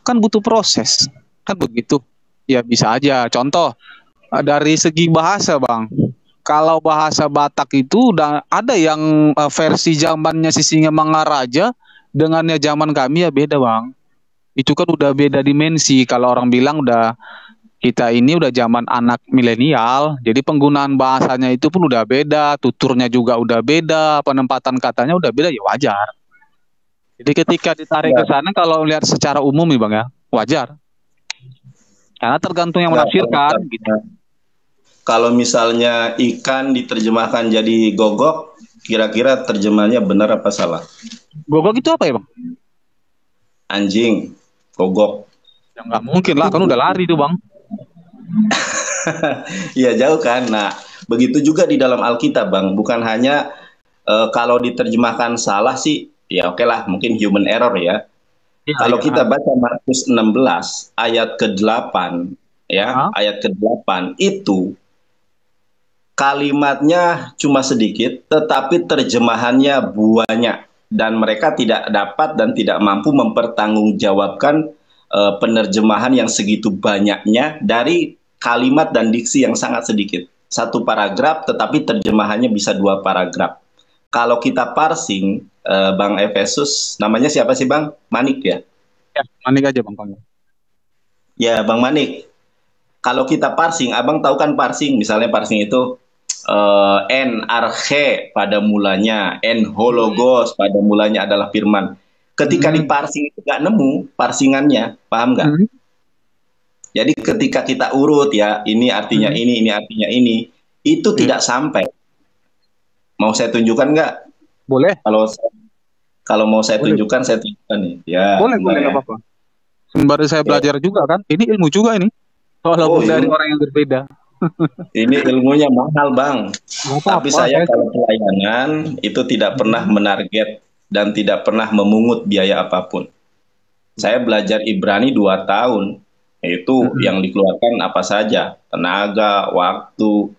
kan butuh proses, kan begitu. Ya bisa aja. Contoh dari segi bahasa, Bang. Kalau bahasa Batak itu udah ada yang versi zamannya Sisinga Mangaraja dengannya zaman kami ya beda, Bang. Itu kan udah beda dimensi. Kalau orang bilang udah kita ini udah zaman anak milenial, jadi penggunaan bahasanya itu pun udah beda, tuturnya juga udah beda, penempatan katanya udah beda, ya wajar. Jadi ketika ditarik ke Enggak, sana, kalau lihat secara umum nih Bang ya, wajar. Karena tergantung yang enggak. menafsirkan gitu. Kalau misalnya ikan diterjemahkan jadi gogok, kira-kira terjemahannya benar apa salah? Gogok itu apa ya Bang? Anjing, gogok. Ya nggak mungkin lah, kan udah lari tuh Bang. Iya jauh kan. Nah, begitu juga di dalam Alkitab, Bang. Bukan hanya kalau diterjemahkan salah sih, ya oke lah, mungkin human error ya. Iya, Kalau iya. kita baca Markus 16 ayat ke-8 ya, Ah, ayat ke-8 itu kalimatnya cuma sedikit tetapi terjemahannya banyak dan mereka tidak dapat dan tidak mampu mempertanggungjawabkan penerjemahan yang segitu banyaknya dari kalimat dan diksi yang sangat sedikit. Satu paragraf tetapi terjemahannya bisa dua paragraf. Kalau kita parsing, Bang Efesus, namanya siapa sih Bang? Manik ya? ya, manik aja Bang panggil. Ya, Bang Manik. Kalau kita parsing, Abang tahu kan parsing, misalnya parsing itu en arche pada mulanya, en hologos pada mulanya adalah firman. Ketika Hmm. diparsing itu nggak nemu parsingannya, paham nggak? Hmm. Jadi ketika kita urut ya, ini artinya Hmm. ini artinya ini, itu Iya. tidak sampai. Mau saya tunjukkan nggak? Boleh, Kalau kalau mau boleh, saya tunjukkan nih. Ya, bentar boleh ya. nggak apa-apa. Sembari saya Oke. belajar juga kan, ini ilmu juga ini, Oh, walaupun dari ilmu. orang yang berbeda. Ini ilmunya mahal, Bang. Nggak Tapi apa-apa, saya saya. kalau pelayanan itu tidak pernah Hmm. menarget dan tidak pernah memungut biaya apapun. Saya belajar Ibrani 2 tahun. Itu Hmm. yang dikeluarkan apa saja, tenaga, waktu,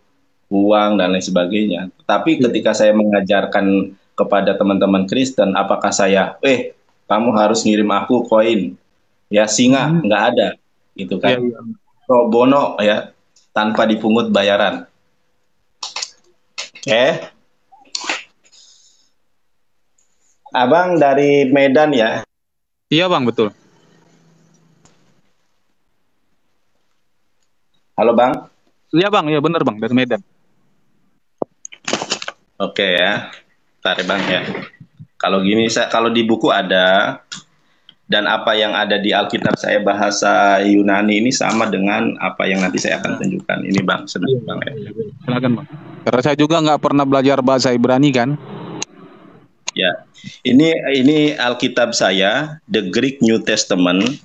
uang, dan lain sebagainya. Tapi Iya. ketika saya mengajarkan kepada teman-teman Kristen, apakah saya, kamu harus ngirim aku koin, ya singa, Hmm. nggak ada, gitu Iya, kan. iya. Pro bono ya, tanpa dipungut bayaran. Oke. Abang dari Medan ya? Iya Bang, betul. Halo Bang? Iya Bang, iya bener Bang, dari Medan. Oke ya. Bentar ya Bang ya. Kalau gini, kalau di buku ada, dan apa yang ada di Alkitab saya bahasa Yunani ini sama dengan apa yang nanti saya akan tunjukkan. Ini Bang, Iya, sebentar Bang ya. iya, iya. Silakan Bang. Karena saya juga nggak pernah belajar bahasa Ibrani kan. Ya, ini Alkitab saya, The Greek New Testament.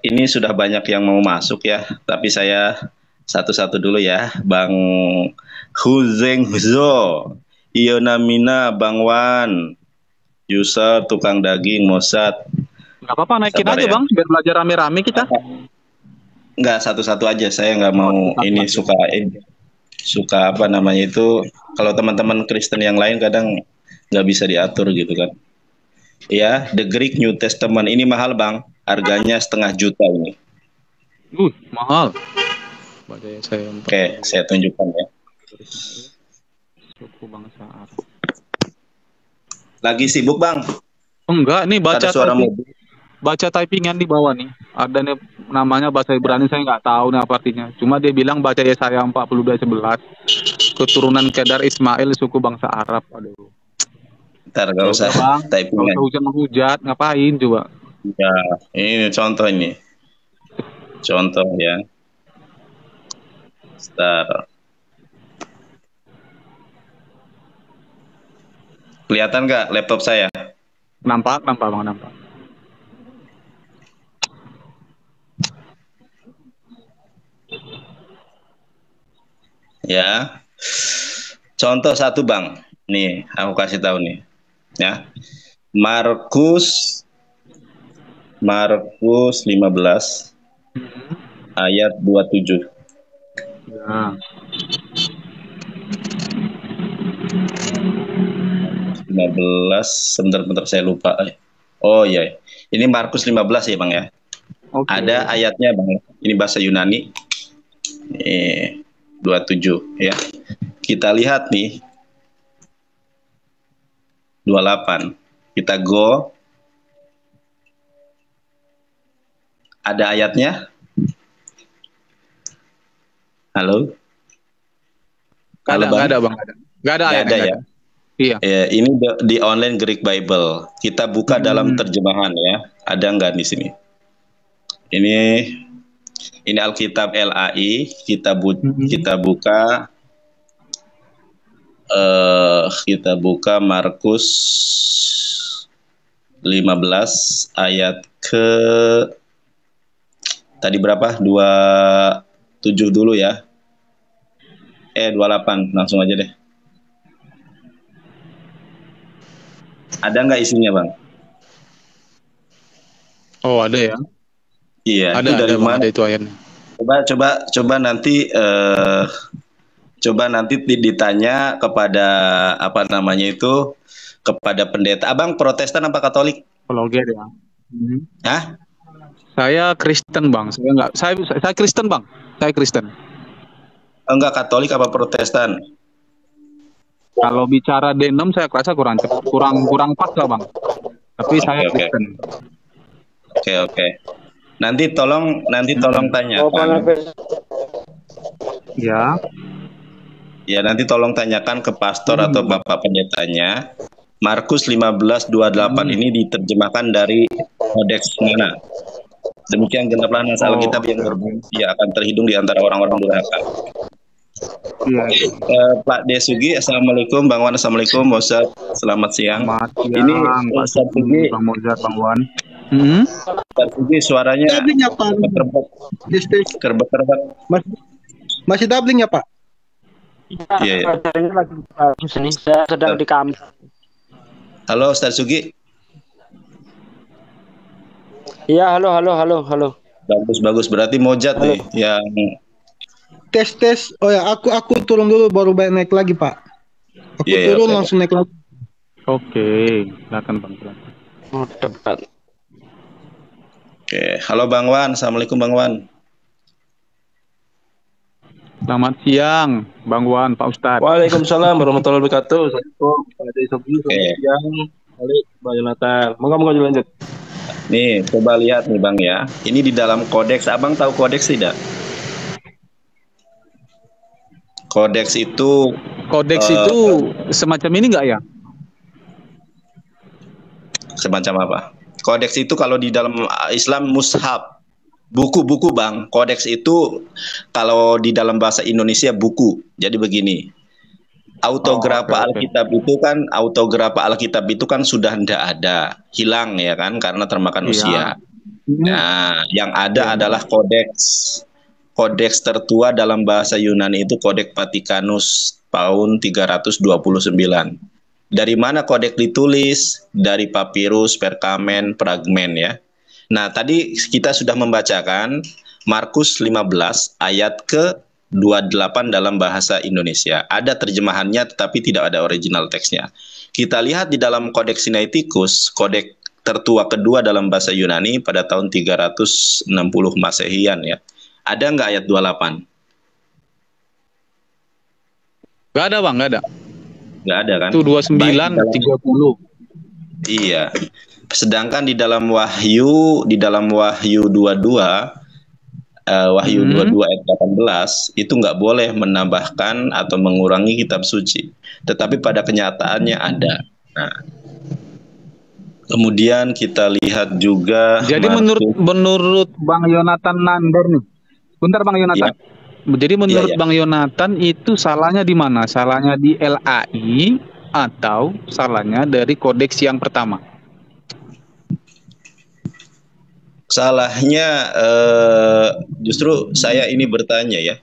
Ini sudah banyak yang mau masuk ya, tapi saya satu-satu dulu ya, Bang Huzeng Huzo, Ionamina, Bang Wan, user tukang daging, Mossad, Nggak apa-apa, naikin sabar aja ya. Bang, biar belajar rame-rame kita. Nggak satu-satu aja, saya nggak Oh, mau satu ini aja. suka apa namanya itu. Kalau teman-teman Kristen yang lain kadang nggak bisa diatur gitu kan. Ya, The Greek New Testament ini mahal Bang, harganya 500.000 ini. Mahal. Baca ya saya Oke, saya tunjukkan ya. suku bangsa Arab. Lagi sibuk Bang? Enggak, nih Ada suara mobil. baca typingan di bawah nih. Ada nih namanya bahasa Ibrani, saya nggak tahu nih apa artinya. Cuma dia bilang baca Yesaya 42:11. Keturunan Kedar Ismail suku bangsa Arab. Aduh. Ntar Ya nggak usah udah Bang, nggak usah typingan. hujan menghujat, ngapain coba? Ya, ini contoh ini. Contoh ya. Ntar. Kelihatan nggak laptop saya? Nampak Bang, nampak. Ya. Contoh satu Bang. Nih, aku kasih tahu nih. Ya. Markus Markus 15 ayat 27. Ya. 15, sebentar-bentar saya lupa. Oh iya. Ini Markus 15 ya Bang ya. Oke. Ada ayatnya Bang. Ini bahasa Yunani. 27 ya. Kita lihat nih 28. Kita go. Ada ayatnya? Halo? Halo Bang? Nggak ada, Bang. Nggak ada Nggak ayatnya. ada Nggak ya? ada. Iya. Ya, ini di online Greek Bible. Kita buka dalam terjemahan ya. Ada nggak di sini? Ini Alkitab LAI. Kita buka Markus 15 ayat ke tadi berapa? 27 dulu ya. 28 langsung aja deh. Ada nggak isinya Bang? Oh, ada ya. Iya, Ada, itu dari Bang, mana? ada itu ayatnya. Coba nanti ditanya kepada apa namanya itu, kepada pendeta. Abang Protestan apa Katolik? Apologet ya. Hah? Saya Kristen, Bang. Saya Kristen, Bang. Saya Kristen. Enggak, Katolik apa Protestan? Kalau bicara denom saya rasa kurang pas lah, Bang. Tapi saya Oke. Kristen. Oke. Nanti tolong tanyakan. Ya. Ya, nanti tolong tanyakan ke pastor atau Bapak pendetanya. Markus 15:28 ini diterjemahkan dari kodeks mana? Demikian genaplah nas Alkitab yang berbukti akan terhitung di antara orang-orang durhaka. Iya. Pak Desugi, Assalamualaikum. Bang Wan, Assalamualaikum. Ustaz, selamat siang. Ini Pak Sugi, Bang Mozart, Bang Wan. Pak Sugi suaranya kerbet. Masih doubling ya Pak? Iya. Lagi bagus nih. Saya sedang di kampus. Halo Ustaz Sugi. Iya, halo. Bagus. Berarti Mojat nih yang Tes. Oh ya, aku turun dulu baru naik lagi Pak. Aku turun oke. langsung naik lagi. Oke, silakan Bang. Oh, debat. Oke, halo Bang Wan. Assalamualaikum Bang Wan. Selamat siang, Bang Wan, Pak Ustadz. Waalaikumsalam warahmatullahi wabarakatuh. Assalamualaikum Pak Desugi, selamat siang. Balik Pak Yonatan. Moga dilanjut. Nih, coba lihat nih Bang ya. Ini di dalam kodeks. Abang tahu kodeks tidak? Kodeks itu semacam ini nggak ya? semacam apa? Kodeks itu kalau di dalam Islam mushaf, buku-buku Bang. Kodeks itu kalau di dalam bahasa Indonesia buku. Jadi begini. Autografa Alkitab itu kan sudah tidak ada, hilang ya kan karena termakan usia. Nah, yang ada adalah kodeks. Kodeks tertua dalam bahasa Yunani itu Kodeks Vatikanus tahun 329. Dari mana kodeks ditulis? Dari papirus, perkamen, fragmen ya. Nah, tadi kita sudah membacakan Markus 15 ayat ke 28 dalam bahasa Indonesia. Ada terjemahannya tetapi tidak ada original teksnya. Kita lihat di dalam Kodeks Sinaiticus, kodeks tertua kedua dalam bahasa Yunani pada tahun 360 Masehian ya. Ada nggak ayat 28? Nggak ada Bang, nggak ada. Nggak ada kan? Itu 29, 30. Iya. Sedangkan di dalam Wahyu 22, Wahyu 22 ayat 18 itu nggak boleh menambahkan atau mengurangi kitab suci. Tetapi pada kenyataannya ada. Nah, kemudian kita lihat juga. Jadi menurut Bang Yonatan Nandor nih. Bentar Bang Yonatan. Ya. Jadi menurut Bang Yonatan itu salahnya di mana? Salahnya di LAI atau salahnya dari kodeks yang pertama? Salahnya justru saya ini bertanya ya.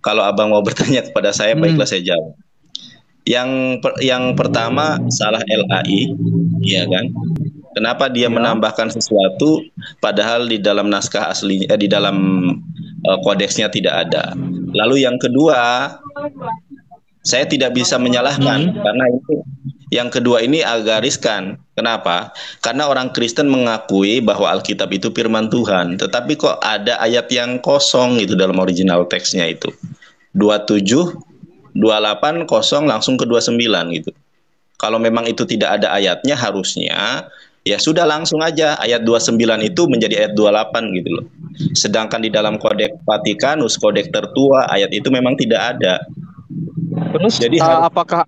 Kalau Abang mau bertanya kepada saya, baiklah saya jawab. Yang pertama salah LAI, ya kan? Kenapa dia menambahkan sesuatu padahal di dalam naskah aslinya, di dalam kodeksnya tidak ada. Lalu yang kedua, saya tidak bisa menyalahkan karena Yang kedua ini agak riskan. Kenapa? Karena orang Kristen mengakui bahwa Alkitab itu firman Tuhan, tetapi kok ada ayat yang kosong gitu dalam original teksnya itu. 27, 28 kosong langsung ke 29 gitu. Kalau memang itu tidak ada ayatnya, harusnya ya sudah langsung aja ayat 29 itu menjadi ayat 28 gitu loh. Sedangkan di dalam Kodeks Vatikanus, kodeks tertua, ayat itu memang tidak ada. Terus Jadi apakah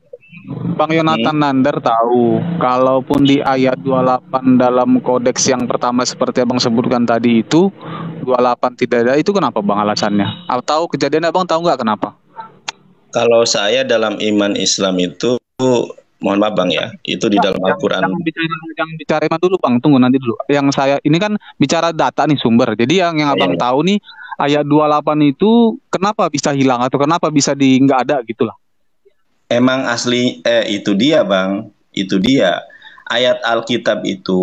Bang Yonatan Nander tahu kalaupun di ayat 28 dalam kodeks yang pertama seperti Abang sebutkan tadi itu 28 tidak ada, itu kenapa Bang alasannya? Atau kejadian Abang tahu nggak kenapa? kalau saya dalam iman Islam itu, mohon maaf Bang ya, itu di dalam Al-Quran. Jangan bicara iman dulu Bang, tunggu nanti dulu. Yang saya ini kan bicara data nih, sumber. Jadi yang Abang tahu nih ayat 28 itu kenapa bisa hilang atau kenapa bisa nggak ada gitu lah. Emang asli itu dia Bang, itu dia. Ayat Alkitab itu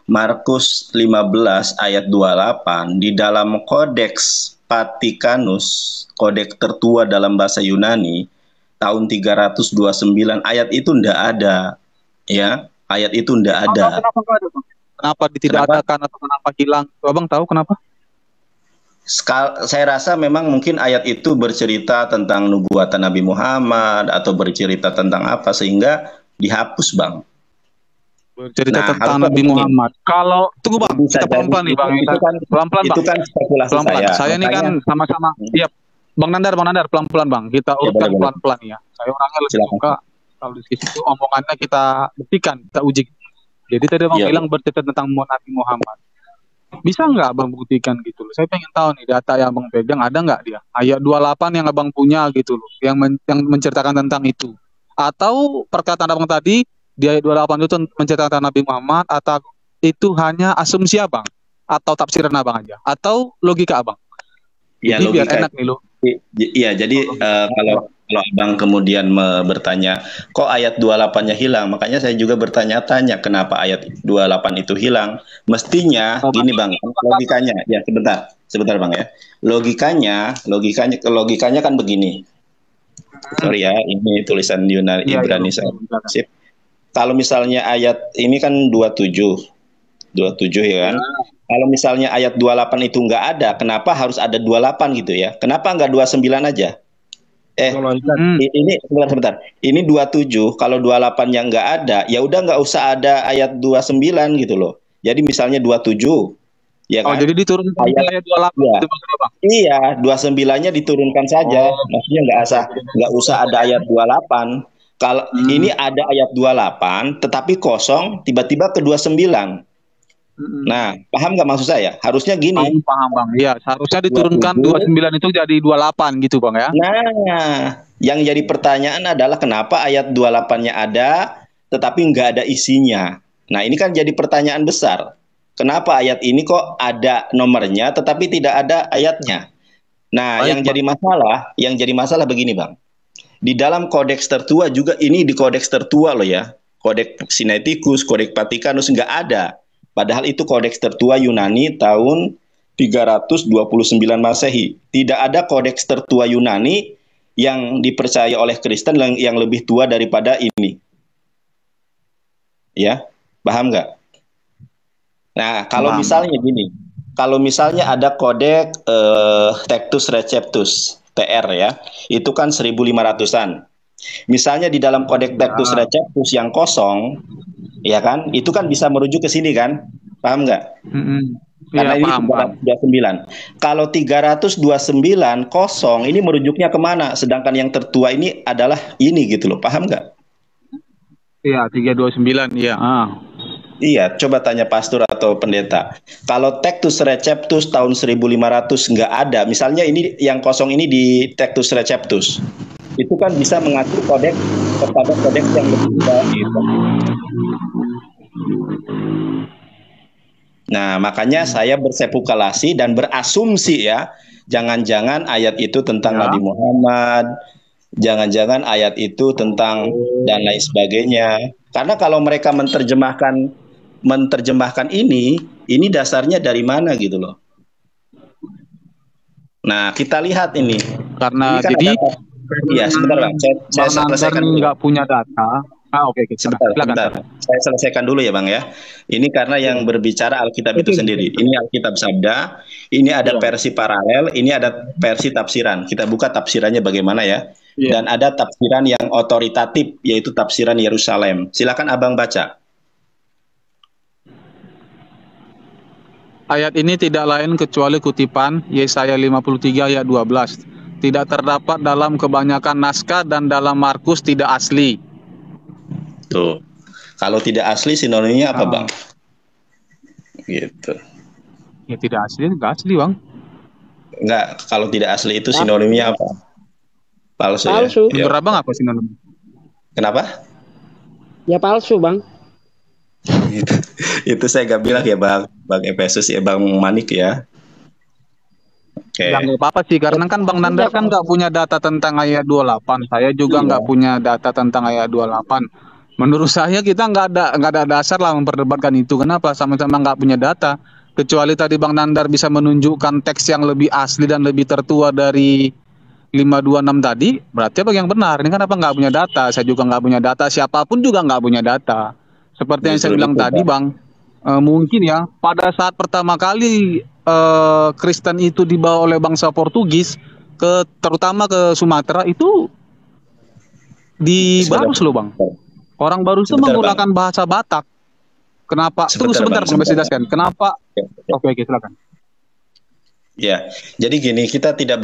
Markus 15 ayat 28 di dalam Kodeks Vatikanus, kodeks tertua dalam bahasa Yunani tahun 329, ayat itu ndak ada. Ya, ayat itu ndak ada. Kenapa nggak ada Bang? Kenapa tidak ada kan atau kenapa hilang? Abang tahu kenapa? Saya rasa memang mungkin ayat itu bercerita tentang nubuatan Nabi Muhammad atau bercerita tentang apa sehingga dihapus Bang. Bercerita tentang Nabi Muhammad. Kalau tunggu Bang, kita pelan-pelan nih Bang. Pelan-pelan Bang. Itu kan spekulasi saya. Saya ini kan sama-sama. Iya, Bang Nandar pelan-pelan Bang. Kita urutkan pelan-pelan ya. Saya orangnya lebih suka kalau diskusi itu omongannya kita buktikan, kita uji. Jadi tadi Bang bilang bercerita tentang Nabi Muhammad. Bisa nggak Abang buktikan gitu loh? Saya pengen tahu nih data yang Abang pegang ada nggak dia? Ayat 28 yang Abang punya gitu loh, yang menceritakan tentang itu. Atau perkataan Abang tadi di ayat 28 itu menceritakan tentang Nabi Muhammad, atau itu hanya asumsi Abang? Atau tafsiran Abang aja? Atau logika Abang? Ya, jadi logika. Biar enak nih lo. Iya, jadi kalau Abang kemudian bertanya, kok ayat 28-nya hilang? Makanya saya juga bertanya-tanya, kenapa ayat 28 itu hilang? Mestinya, gini Bang, logikanya, ya sebentar Bang ya. Logikanya kan begini. Sorry ya, ini tulisan Yunani Ibrani saya. Sip. Kalau misalnya ayat ini kan 27 ya kan? Kalau misalnya ayat 28 itu nggak ada, kenapa harus ada 28 gitu ya? Kenapa nggak 29 aja? Ini sebentar. Ini 27, kalau 28-nya nggak ada, ya udah nggak usah ada ayat 29 gitu loh. Jadi misalnya 27, ya kan? Oh, jadi diturunkan ayat 28 ya. itu maksudnya Bang? Iya, 29-nya diturunkan saja. Maksudnya nggak usah ada ayat 28. Kalau ini ada ayat 28, tetapi kosong, tiba-tiba ke 29. Nah, paham nggak maksud saya? Harusnya gini. Paham Bang. Iya, seharusnya diturunkan 29 itu jadi 28 gitu Bang ya. Nah, yang jadi pertanyaan adalah kenapa ayat 28-nya ada tetapi nggak ada isinya. Nah, ini kan jadi pertanyaan besar. Kenapa ayat ini kok ada nomornya tetapi tidak ada ayatnya? Nah, yang jadi masalah begini Bang. Di dalam kodeks tertua juga, ini di kodeks tertua loh ya. Kodeks Sinaiticus, kodeks Vatikanus nggak ada. Padahal itu kodeks tertua Yunani tahun 329 Masehi. Tidak ada kodeks tertua Yunani yang dipercaya oleh Kristen yang lebih tua daripada ini. Ya, paham nggak? Nah, kalau misalnya gini, kalau misalnya ada kodeks Textus Receptus, TR ya, itu kan 1500-an. Misalnya di dalam kodeks Textus Receptus yang kosong, ya kan, itu kan bisa merujuk ke sini kan, paham nggak? Karena ini 329. Kalau 329 kosong, ini merujuknya kemana? Sedangkan yang tertua ini adalah ini gitu loh, paham nggak? Iya, 329, iya. Iya, coba tanya pastor atau pendeta. Kalau Textus Receptus tahun 1500 nggak ada, misalnya ini yang kosong ini di Textus Receptus, itu kan bisa mengatur kodeks kepada kodeks yang lebih tua gitu. Nah, makanya saya berspekulasi dan berasumsi ya, jangan-jangan ayat itu tentang Nabi Muhammad, jangan-jangan ayat itu tentang dan lain sebagainya. Karena kalau mereka menerjemahkan ini dasarnya dari mana gitu loh. Nah, kita lihat ini. Karena ini kan jadi ya sebentar Bang, saya selesaikan. Nggak punya data. Oke, oke. Sebentar, Silakan. sebentar. Saya selesaikan dulu ya, Bang ya. Ini karena yang berbicara Alkitab itu sendiri. Ini Alkitab Sabda, ini ada versi paralel, ini ada versi tafsiran. Kita buka tafsirannya bagaimana ya. Iya. Dan ada tafsiran yang otoritatif, yaitu tafsiran Yerusalem. Silakan Abang baca. Ayat ini tidak lain kecuali kutipan Yesaya 53 ayat 12. Tidak terdapat dalam kebanyakan naskah dan dalam Markus tidak asli. Tuh. Kalau tidak asli sinonimnya apa, Ah. Bang? Gitu. Ya tidak asli, enggak asli, Bang. Enggak, kalau tidak asli itu sinonimnya apa? Palsu, Palsu. ya. Menurut Abang apa sinonim? Kenapa? Ya palsu, Bang. Itu saya gak bilang ya, Bang Efesus ya, Bang Manik ya. Oke. Ya nggak apa-apa sih, karena kan Bang Nandar kan nggak punya data tentang ayat 28. Saya juga nggak punya data tentang ayat 28. Menurut saya kita nggak ada dasar lah memperdebatkan itu. Kenapa? Sama-sama nggak punya data. Kecuali tadi Bang Nandar bisa menunjukkan teks yang lebih asli dan lebih tertua dari 526 tadi, berarti apa yang benar? Ini kan apa nggak punya data? Saya juga nggak punya data. Siapapun juga nggak punya data. Seperti yang saya Justru bilang itu, tadi, Bang. Mungkin ya pada saat pertama kali Kristen itu dibawa oleh bangsa Portugis terutama ke Sumatera itu di Barus loh, Bang. Orang Barus itu Sebentar, menggunakan bahasa Batak. Kenapa? Tunggu sebentar, Bang, bisa jelaskan. Kenapa? Oke, silakan. Ya, jadi gini, kita tidak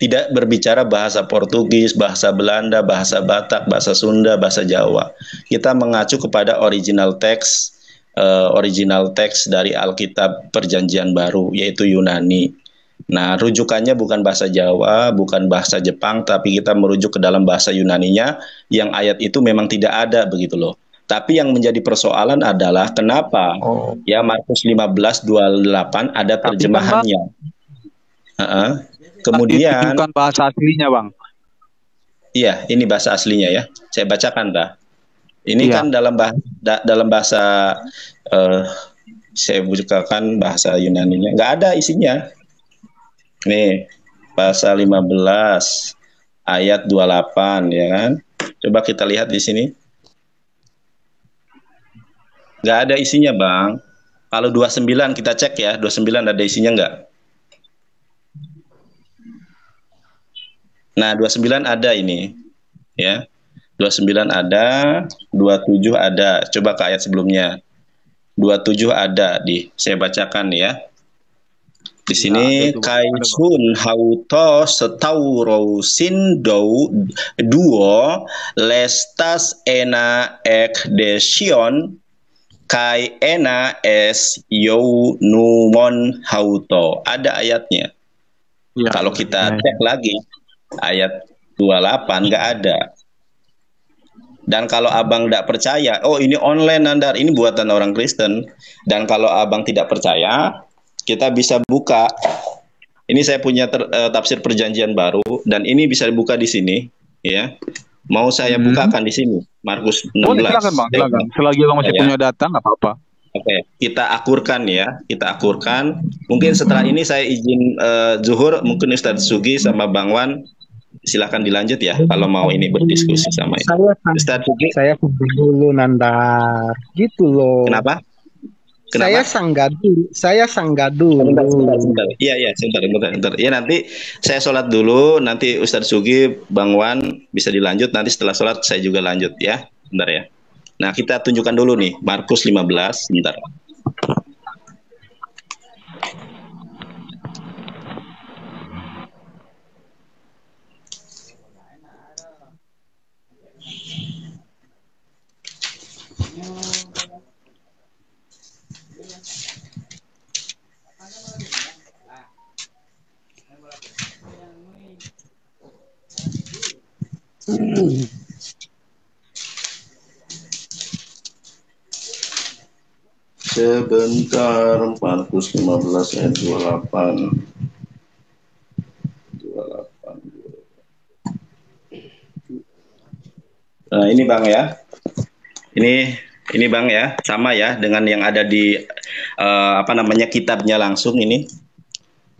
tidak berbicara bahasa Portugis, bahasa Belanda, bahasa Batak, bahasa Sunda, bahasa Jawa. Kita mengacu kepada original teks dari Alkitab Perjanjian Baru, yaitu Yunani. Nah, rujukannya bukan bahasa Jawa, bukan bahasa Jepang, tapi kita merujuk ke dalam bahasa Yunaninya, yang ayat itu memang tidak ada begitu loh. Tapi yang menjadi persoalan adalah kenapa ya Markus 15:28 ada terjemahannya. Kemudian bukan bahasa aslinya, Bang. Iya, ini bahasa aslinya ya. Saya bacakan, dah. Ini kan dalam bahasa saya bukakan bahasa Yunaninya. Nggak ada isinya. Nih, pasal 15 ayat 28 ya kan. Coba kita lihat di sini. Nggak ada isinya, Bang. Kalau 29 kita cek ya, 29 ada isinya nggak? Nah, 29 ada ini. Ya. 29 ada, 27 ada. Coba ke ayat sebelumnya. 27 ada saya bacakan ya. Di sini kaisun hauto setauro sindo duo lestas ena ek desion kai ena es yo numon hauto. Ada ayatnya. Ya, kalau kita cek lagi ayat 28 nggak ada. Dan kalau abang tidak percaya, oh ini online Nandar, ini buatan orang Kristen. Dan kalau abang tidak percaya, kita bisa buka. Ini saya punya tafsir Perjanjian Baru, dan ini bisa dibuka di sini, ya. Mau saya bukakan di sini, Markus 16. Oh, silakan, Bang, silakan. Selagi abang masih punya data, nggak apa-apa. Oke, kita akurkan ya, kita akurkan. Mungkin setelah ini saya izin zuhur, mungkin Ustadz Sugi sama Bang Wan. Silakan dilanjut ya kalau mau ini berdiskusi sama ini. Saya dulu Nandar, gitu loh. Kenapa? Saya sanggah dulu. Sebentar. Iya, sebentar. Ya nanti saya sholat dulu, nanti Ustadz Sugi, Bang Wan bisa dilanjut. Nanti setelah sholat saya juga lanjut ya. Bentar ya. Nah, kita tunjukkan dulu nih Markus 15, bentar. Sebentar, Markus 15 ayat 28. Nah, ini Bang ya. Ini Bang ya, sama ya dengan yang ada di kitabnya langsung ini.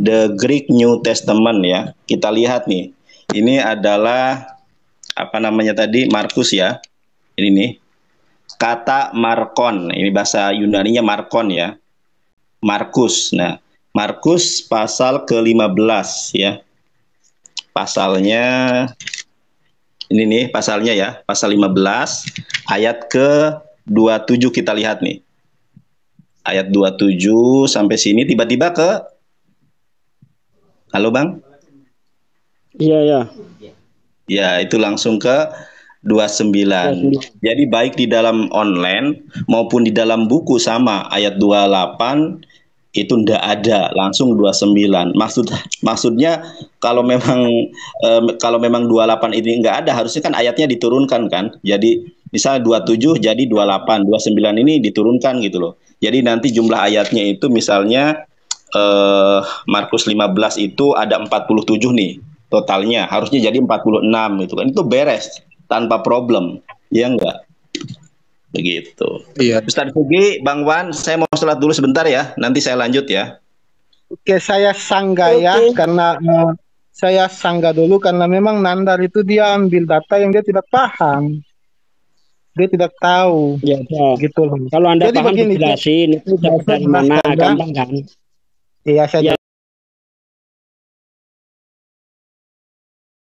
The Greek New Testament ya. Kita lihat nih. Ini adalah Markus ya. Ini nih, kata Markon. Ini bahasa Yunaninya Markon ya. Markus. Nah, Markus pasal ke-15 ya. Pasalnya ini nih pasalnya ya, pasal 15 ayat ke-27 kita lihat nih. Ayat 27 sampai sini tiba-tiba ke Halo Bang? Iya, ya. Ya, itu langsung ke 29. Jadi baik di dalam online maupun di dalam buku sama ayat 28 itu ndak ada, langsung 29. Maksudnya kalau memang 28 ini nggak ada, harusnya kan ayatnya diturunkan kan. Jadi misalnya 27 jadi 28, 29 ini diturunkan gitu loh. Jadi nanti jumlah ayatnya itu misalnya Markus 15 itu ada 47 nih totalnya, harusnya jadi 46 gitu kan. Itu beres tanpa problem. Ya enggak? Begitu. Iya. Ustaz Fugi, Bang Wan, saya mau sholat dulu sebentar ya. Nanti saya lanjut ya. Oke, saya sanggah ya, karena saya sanggah dulu karena memang Nandar itu dia ambil data yang dia tidak paham. Dia tidak tahu. Ya, ya. Gitu loh. Kalau Anda Jadi paham begini, dijelasin itu dapat dari mana, jelaskan, ya. gampang kan? Iya, saya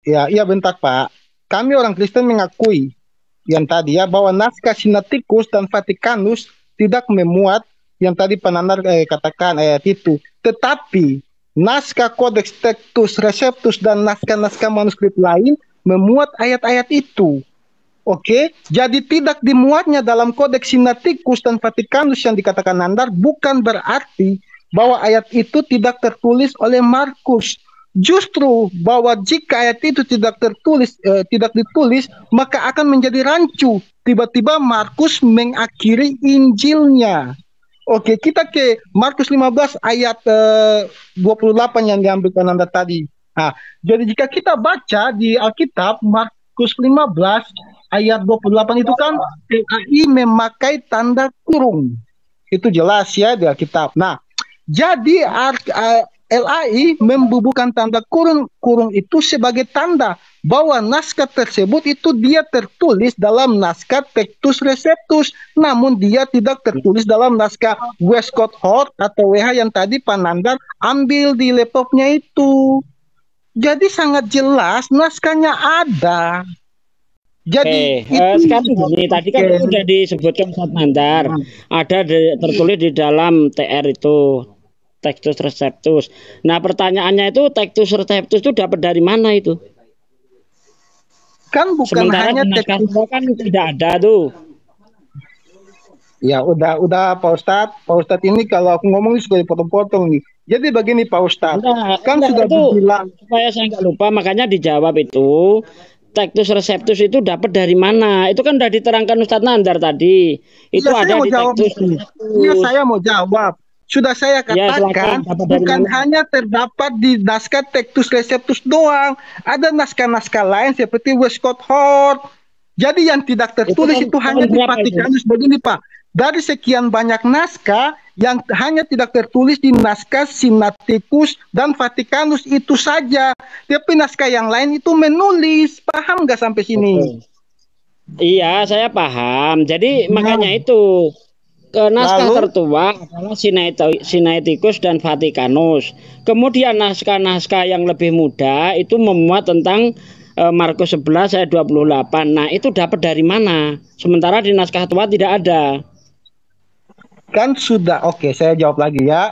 iya bentar Pak. Kami orang Kristen mengakui yang tadi ya bahwa naskah Sinaiticus dan Vatikanus tidak memuat yang tadi penandar katakan ayat itu. Tetapi naskah Codex Textus Receptus dan naskah-naskah manuskrip lain memuat ayat-ayat itu. Oke, jadi tidak dimuatnya dalam Codex Sinaiticus dan Vatikanus yang dikatakan Nandar bukan berarti bahwa ayat itu tidak tertulis oleh Markus. Justru bahwa jika ayat itu tidak ditulis, maka akan menjadi rancu. Tiba-tiba Markus mengakhiri Injilnya. Oke, kita ke Markus 15 ayat 28 yang diambil Nanda tadi. Nah, jadi jika kita baca di Alkitab Markus 15 ayat 28 itu kan LAI memakai tanda kurung. Itu jelas ya di Alkitab. Nah, jadi LAI membubuhkan tanda kurung itu sebagai tanda bahwa naskah tersebut itu dia tertulis dalam naskah Textus Receptus, namun dia tidak tertulis dalam naskah Westcott Hort atau WH yang tadi Pak Nandar ambil di laptopnya itu. Jadi sangat jelas naskahnya ada. Jadi sekarang gini, tadi kan sudah disebutkan Pak Nandar, ada tertulis di dalam TR itu. Textus Receptus. Nah, pertanyaannya itu Textus Receptus itu dapat dari mana itu? Kan bukan sementara hanya Textus kan tidak ada tuh. Ya udah Pak Ustadz ini kalau aku ngomong ini sudah dipotong-potong nih. Jadi begini Pak Ustadz, kan sudah dibilang supaya saya nggak lupa, makanya dijawab itu Textus Receptus itu dapat dari mana? Itu kan sudah diterangkan Ustadz Nandar tadi. Itu ya, ada di Textus Receptus. Iya, saya mau jawab. Sudah saya katakan ya, bukan hanya terdapat di naskah Textus Receptus doang, ada naskah-naskah lain seperti Westcott Hort. Jadi yang tidak tertulis itu hanya di Vatikanus. Begini Pak, dari sekian banyak naskah yang hanya tidak tertulis di naskah Sinaiticus dan Vatikanus itu saja. Tapi naskah yang lain itu menulis. Paham nggak sampai sini? Iya, saya paham. Jadi makanya itu. Naskah tertua adalah Sinaiticus dan Vatikanus. Kemudian naskah-naskah yang lebih muda itu memuat tentang Markus 11 ayat 28. Nah, itu dapat dari mana? Sementara di naskah tua tidak ada. Kan sudah, oke, saya jawab lagi ya.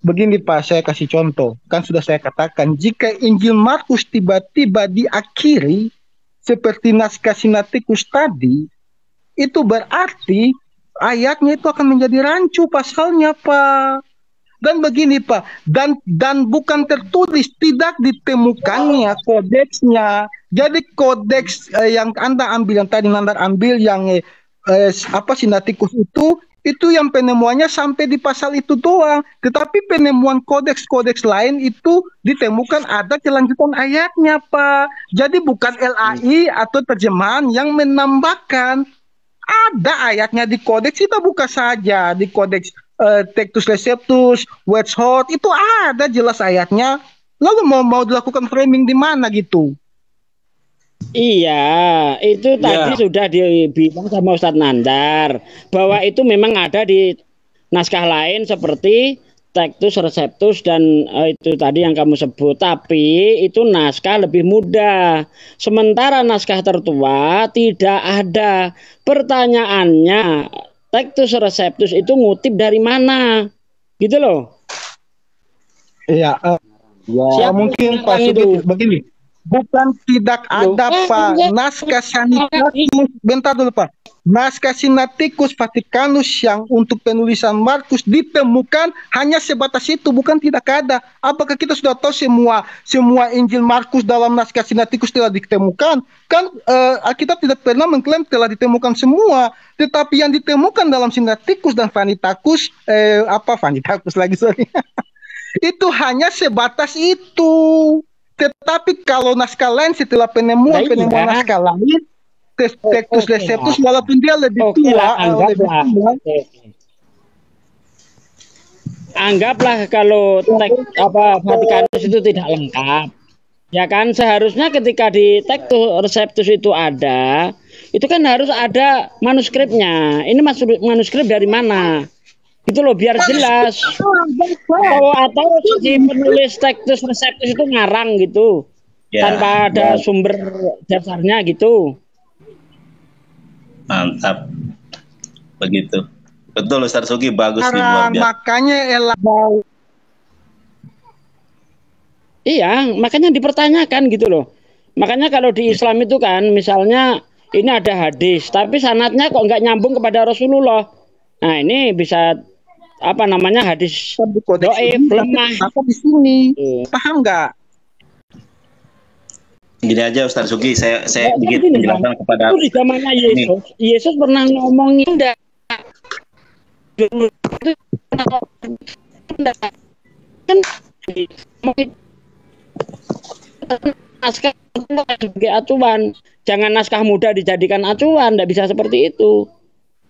Begini Pak, saya kasih contoh. Kan sudah saya katakan, jika Injil Markus tiba-tiba diakhiri seperti naskah Sinaiticus tadi, itu berarti ayatnya itu akan menjadi rancu pasalnya Pak. Dan begini Pak, dan bukan tertulis, tidak ditemukannya kodeksnya. Jadi kodeks yang Anda ambil, yang tadi Nandar ambil, yang Sinaiticus itu yang penemuannya sampai di pasal itu doang. Tetapi penemuan kodeks-kodeks lain itu ditemukan ada kelanjutan ayatnya Pak. Jadi bukan LAI atau terjemahan yang menambahkan. Ada ayatnya di kodeks, kita buka saja di kodeks Textus Receptus, Westcott itu ada jelas ayatnya. Lalu mau dilakukan framing di mana gitu? Iya, itu tadi sudah dibilang sama Ustadz Nandar bahwa itu memang ada di naskah lain seperti Tectus Receptus dan itu tadi yang kamu sebut, tapi itu naskah lebih mudah. Sementara naskah tertua tidak ada. Pertanyaannya, Tectus Receptus itu ngutip dari mana? Gitu loh. Iya, Siapa mungkin yang Pak itu? Sugit begini. Bukan tidak ada Pak naskah Sinaiticus, bentar dulu Pak. Naskah Sinaiticus Vaticanus yang untuk penulisan Markus ditemukan hanya sebatas itu, bukan tidak ada. Apakah kita sudah tahu semua Injil Markus dalam naskah Sinaiticus telah ditemukan? Kan Alkitab tidak pernah mengklaim telah ditemukan semua, tetapi yang ditemukan dalam Sinaiticus dan Vanitakus Vanitakus lagi sorry. Itu hanya sebatas itu. Tetapi kalau naskah lain setelah penemuan naskah lain, Tectus Receptus walaupun dia lebih tua, anggaplah kalau Vatikanus itu tidak lengkap, ya kan? Seharusnya ketika di Tectus Receptus itu ada, itu kan harus ada manuskripnya. Ini manuskrip dari mana? Itu loh biar jelas. Atau si penulis Tectus Receptus itu ngarang gitu, tanpa ada sumber dasarnya gitu. Mantap, begitu. Betul Ustaz Sugi, bagus nih luar biasa. Makanya Iya, makanya dipertanyakan gitu loh. Makanya kalau di Islam itu kan, misalnya ini ada hadis, tapi sanadnya kok nggak nyambung kepada Rasulullah. Nah ini bisa hadis doif, lemah. Di sini paham nggak? Gini aja Ustaz Sugi, saya sedikit menjelaskan kepada itu di zamannya Yesus pernah ngomongin enggak kan naskah sebagai acuan, jangan naskah muda dijadikan acuan, enggak bisa seperti itu.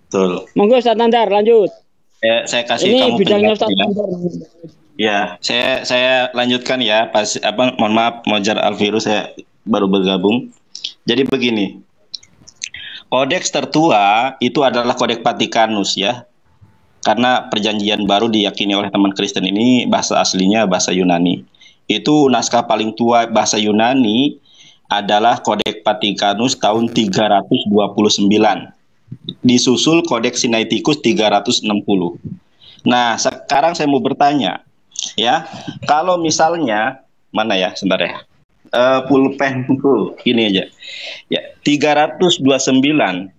Betul. Monggo Ustaz Nandar lanjut. Saya kasih ini kamu bidangnya Ustaz Nandar. Ya, saya lanjutkan ya. Mohon maaf, Mojar Alvirus, saya baru bergabung. Jadi begini, kodeks tertua itu adalah Kodeks Vatikanus ya, karena perjanjian baru diyakini oleh teman Kristen ini bahasa aslinya bahasa Yunani. Itu naskah paling tua bahasa Yunani adalah Kodeks Vatikanus tahun 329. Disusul Kodeks Sinaiticus 360. Nah, sekarang saya mau bertanya, ya, kalau misalnya mana ya, sebentar ya. Pulpenku ini aja. Ya, 329.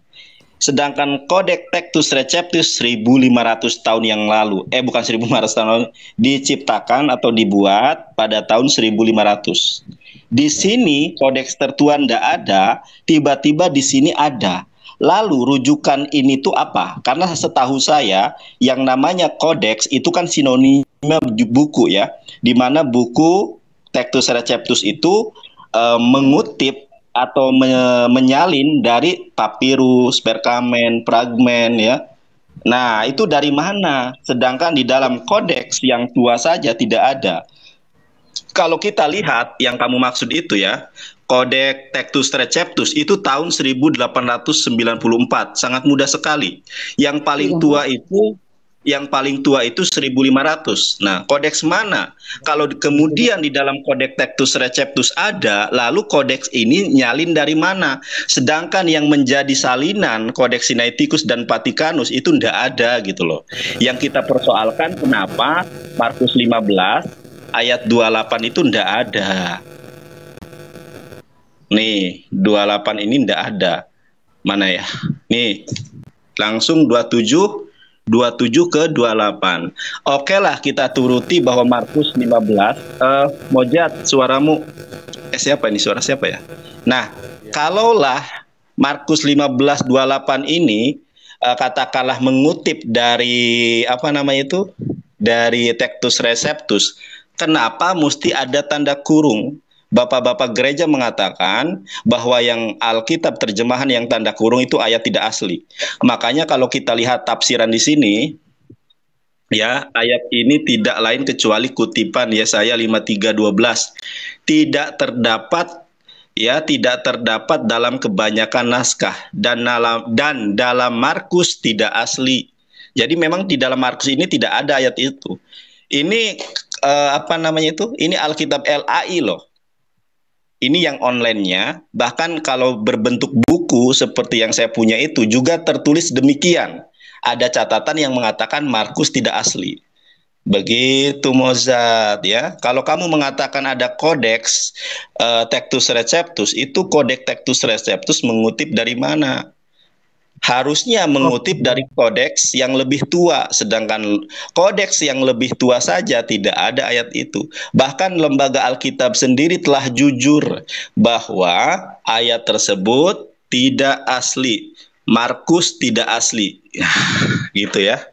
Sedangkan Kodeks Tectus Receptus 1500 tahun yang lalu, bukan 1500 tahun lalu, diciptakan atau dibuat pada tahun 1500. Di sini kodeks tertua tidak ada, tiba-tiba di sini ada. Lalu rujukan ini tuh apa? Karena setahu saya yang namanya kodeks itu kan sinonimnya buku ya, di mana buku Tectus Receptus itu mengutip atau menyalin dari papirus, perkamen, fragmen ya. Nah, itu dari mana? Sedangkan di dalam kodeks yang tua saja tidak ada. Kalau kita lihat yang kamu maksud itu ya, Kodeks Tectus Receptus itu tahun 1894, sangat mudah sekali. Yang paling tua itu 1500. Nah, kodeks mana? Kalau kemudian di dalam Kodeks Tectus Receptus ada, lalu kodeks ini nyalin dari mana? Sedangkan yang menjadi salinan Kodeks Sinaiticus dan Vatikanus itu tidak ada gitu loh. Yang kita persoalkan kenapa Markus 15 ayat 28 itu tidak ada. Nih, 28 ini tidak ada. Mana ya? Nih, langsung 27 ke 28. Oke lah, kita turuti bahwa Markus 15. Mojat, suaramu. Siapa ini? Suara siapa ya? Nah, kalaulah Markus 15:28 ini katakanlah mengutip dari dari Tectus Receptus, kenapa mesti ada tanda kurung? Bapak-bapak gereja mengatakan bahwa yang Alkitab terjemahan yang tanda kurung itu ayat tidak asli. Makanya kalau kita lihat tafsiran di sini, ya, ayat ini tidak lain kecuali kutipan Yesaya 53:12. Tidak terdapat ya tidak terdapat dalam kebanyakan naskah dan dalam Markus tidak asli. Jadi memang di dalam Markus ini tidak ada ayat itu. Ini apa namanya itu? Ini Alkitab LAI loh. Ini yang online-nya, bahkan kalau berbentuk buku seperti yang saya punya itu juga tertulis demikian. Ada catatan yang mengatakan Markus tidak asli. Begitu Mozart ya. Kalau kamu mengatakan ada kodeks Textus Receptus, itu kodeks Textus Receptus mengutip dari mana? Harusnya mengutip dari kodeks yang lebih tua, sedangkan kodeks yang lebih tua saja tidak ada ayat itu. Bahkan lembaga Alkitab sendiri telah jujur bahwa ayat tersebut tidak asli. Markus tidak asli. Gitu ya.